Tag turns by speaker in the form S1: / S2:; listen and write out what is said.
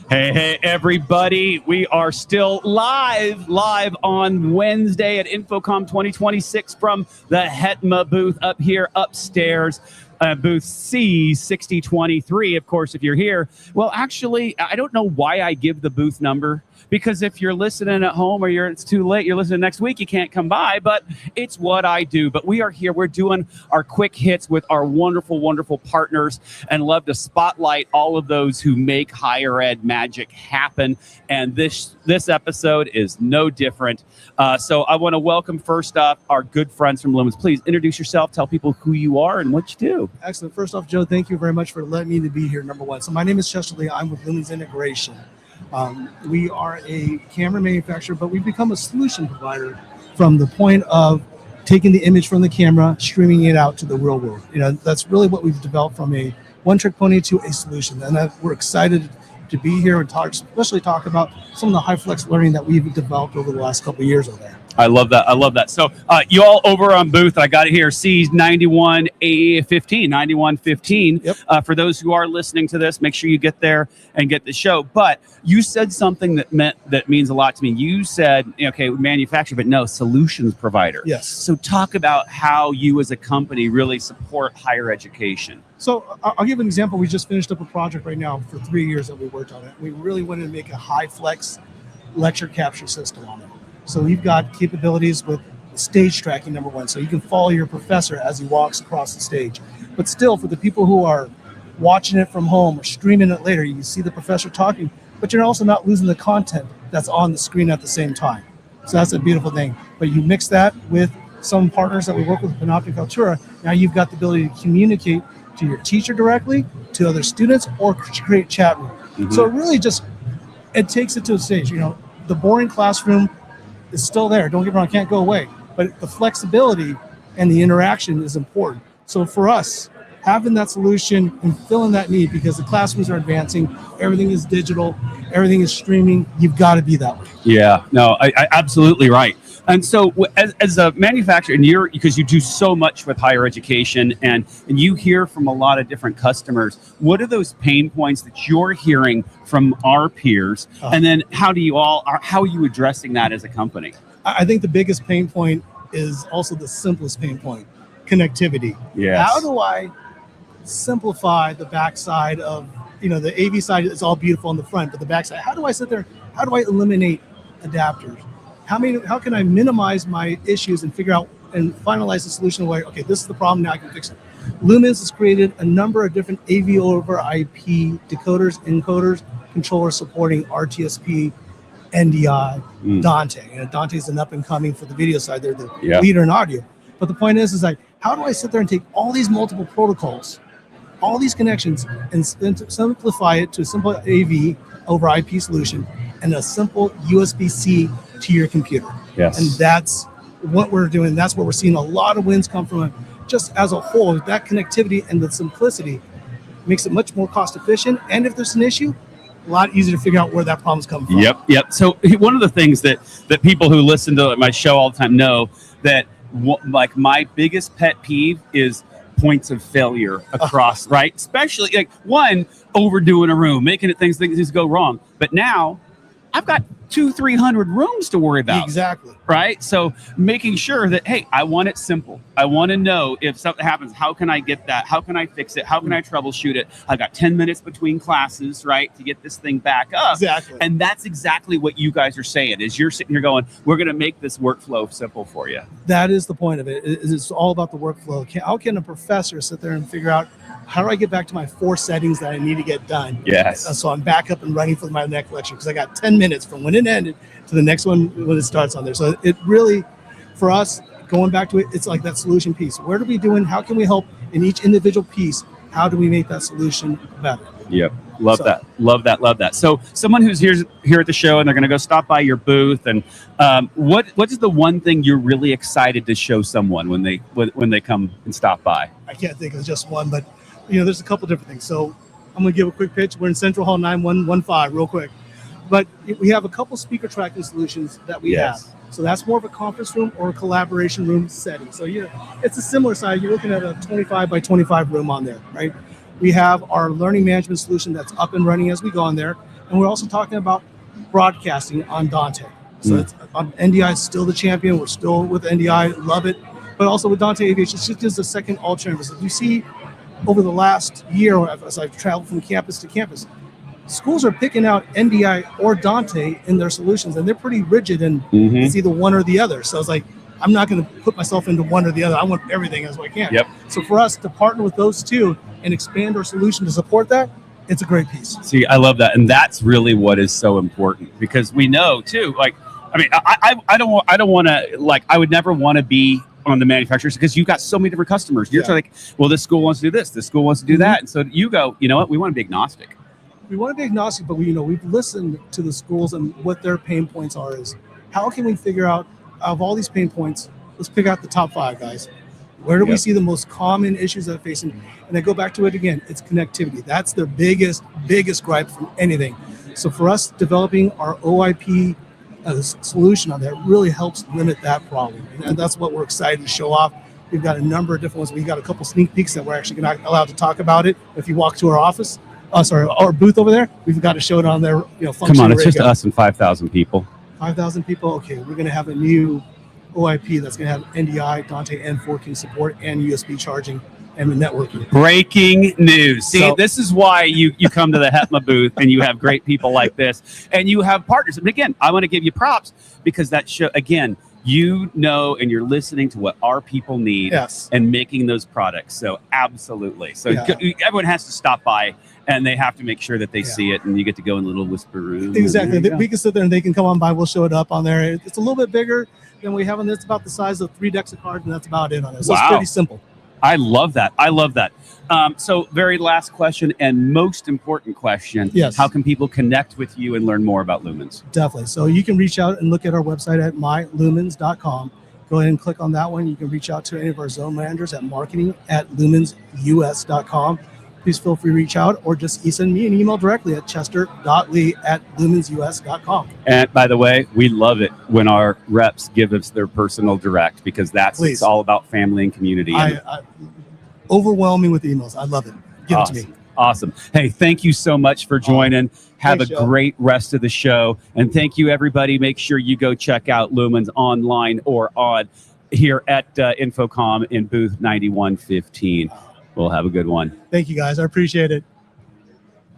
S1: Hey, everybody. We are still live on Wednesday at InfoComm 2026 from the HETMA booth up here upstairs. Booth C9115. Of course, if you're here, well, actually, I don't know why I give the booth number, because if you're listening at home or it's too late, you're listening next week, you can't come by, but it's what I do. But we are here. We're doing our quick hits with our wonderful, wonderful partners, and love to spotlight all of those who make higher ed magic happen. And this episode is no different. So I want to welcome first up our good friends from Lumens. Please introduce yourself, tell people who you are and what you do.
S2: Excellent. First off, Joe, thank you very much for letting me to be here, number one. So my name is Chester Lee. I'm with Lumens Integration. We are a camera manufacturer, but we've become a solution provider from the point of taking the image from the camera, streaming it out to the real world. You know, that's really what we've developed, from a one-trick pony to a solution. And we're excited to be here and especially talk about some of the HyFlex learning that we've developed over the last couple of years over there.
S1: I love that. I love that. So you all over on booth, I got it here, C9115.
S2: Yep.
S1: For those who are listening to this, make sure you get there and get the show. But you said something that means a lot to me. You said, okay, manufacturer, but no, solutions provider.
S2: Yes.
S1: So talk about how you as a company really support higher education.
S2: So I'll give an example. We just finished up a project right now for 3 years that we worked on it. We really wanted to make a HyFlex lecture capture system on it. So we've got capabilities with stage tracking, number one. So you can follow your professor as he walks across the stage. But still, for the people who are watching it from home or streaming it later, you see the professor talking, but you're also not losing the content that's on the screen at the same time. So that's a beautiful thing. But you mix that with some partners that we work with, Panoptic Altura. Now you've got the ability to communicate to your teacher directly, to other students, or create chat room. Mm-hmm. So it really it takes it to a stage. You know, the boring classroom is still there. Don't get me wrong, it can't go away. But the flexibility and the interaction is important. So for us, having that solution and filling that need, because the classrooms are advancing, everything is digital, everything is streaming, you've got to be that way.
S1: Yeah, no, I absolutely right. And so as a manufacturer, and because you do so much with higher education, and you hear from a lot of different customers, what are those pain points that you're hearing from our peers? And then how are you addressing that as a company?
S2: I think the biggest pain point is also the simplest pain point: connectivity.
S1: Yes.
S2: How do I simplify the backside of, the AV side is all beautiful on the front, but the backside, how do I sit there? How do I eliminate adapters? How can I minimize my issues and figure out and finalize the solution where, okay, this is the problem, now I can fix it. Lumens has created a number of different AV over IP decoders, encoders, controllers supporting RTSP, NDI, Dante. And Dante is an up and coming for the video side. They're the leader in audio. But the point is like, how do I sit there and take all these multiple protocols, all these connections, and simplify it to a simple AV over IP solution and a simple USB-C to your computer?
S1: Yes.
S2: And that's what we're doing. That's where we're seeing a lot of wins come from. Just as a whole, that connectivity and the simplicity makes it much more cost efficient. And if there's an issue, a lot easier to figure out where that problem's coming from.
S1: Yep. So one of the things that people who listen to my show all the time know that like my biggest pet peeve is points of failure across, right? Especially like one, overdoing a room, making it things go wrong. But now I've got 200-300 rooms to worry about.
S2: Exactly.
S1: Right? So making sure that, hey, I want it simple. I want to know if something happens, how can I get that? How can I fix it? How can I troubleshoot it? I got 10 minutes between classes, right, to get this thing back up.
S2: Exactly.
S1: And that's exactly what you guys are saying, is you're sitting here going, we're going to make this workflow simple for you.
S2: That is the point of it. It's all about the workflow. How can a professor sit there and figure out, how do I get back to my 4 settings that I need to get done?
S1: Yes.
S2: So I'm back up and running for my next lecture, because I got 10 minutes from when it ended to the next one when it starts on there. So it really, for us, going back to it, it's like that solution piece. What are we doing? How can we help in each individual piece? How do we make that solution better?
S1: Yep. Love that. So someone who's here at the show and they're going to go stop by your booth, and what is the one thing you're really excited to show someone when they come and stop by?
S2: I can't think of just one, but there's a couple different things. So I'm going to give a quick pitch. We're in Central Hall 9115 real quick. But we have a couple speaker tracking solutions that we have. So that's more of a conference room or a collaboration room setting. So it's a similar size. You're looking at a 25 by 25 room on there, right? We have our learning management solution that's up and running as we go on there. And we're also talking about broadcasting on Dante. So NDI is still the champion. We're still with NDI, love it. But also with Dante Aviation, it's just a second alternative. So you see over the last year, as I've traveled from campus to campus, schools are picking out NDI or Dante in their solutions, and they're pretty rigid, and it's either one or the other. So it's like, I'm not going to put myself into one or the other. I want everything as I can.
S1: Yep.
S2: So for us to partner with those two and expand our solution to support that, it's a great piece.
S1: See, I love that, and that's really what is so important, because we know too. Like, I mean, I don't want to, like, I would never want to be on the manufacturers, because you've got so many different customers. You're like, well, this school wants to do this school wants to do that, and so you go, you know what, we want to be agnostic.
S2: We want to be agnostic, but we've listened to the schools and what their pain points are. Is how can we figure out of all these pain points, let's pick out the top 5, guys. Where do we see the most common issues that they're facing? And I go back to it again, it's connectivity. That's their biggest gripe from anything. So for us, developing our OIP solution on that really helps limit that problem. And that's what we're excited to show off. We've got a number of different ones. We've got a couple sneak peeks that we're actually not allowed to talk about it. If you walk to our office, our booth over there, we've got to show it on there.
S1: Come on, it's just us and 5,000 people.
S2: 5,000 people. Okay, we're going to have a new OIP that's going to have NDI, Dante, and 4K support, and USB charging and the networking.
S1: Breaking news. See, this is why you come to the HETMA booth, and you have great people like this, and you have partners. And again, I want to give you props, because that show, again, and you're listening to what our people need and making those products. So absolutely. So everyone has to stop by, and they have to make sure that they see it, and you get to go in a little whisper room.
S2: Exactly. We can sit there and they can come on by. We'll show it up on there. It's a little bit bigger than we have on this. It's about the size of 3 decks of cards, and that's about it on it. So it's pretty simple.
S1: I love that. So very last question and most important question.
S2: Yes.
S1: How can people connect with you and learn more about Lumens?
S2: Definitely. So you can reach out and look at our website at mylumens.com. Go ahead and click on that one. You can reach out to any of our zone managers at marketing@lumensus.com. Please feel free to reach out, or just send me an email directly at chester.lee@lumensus.com.
S1: And by the way, we love it when our reps give us their personal direct, because it's all about family and community.
S2: Overwhelming with emails. I love it. Give it to me.
S1: Awesome. Hey, thank you so much for joining. Have a great rest of the show. And thank you, everybody. Make sure you go check out Lumens online or on here at InfoComm in booth 9115. We'll have a good one.
S2: Thank you, guys. I appreciate it.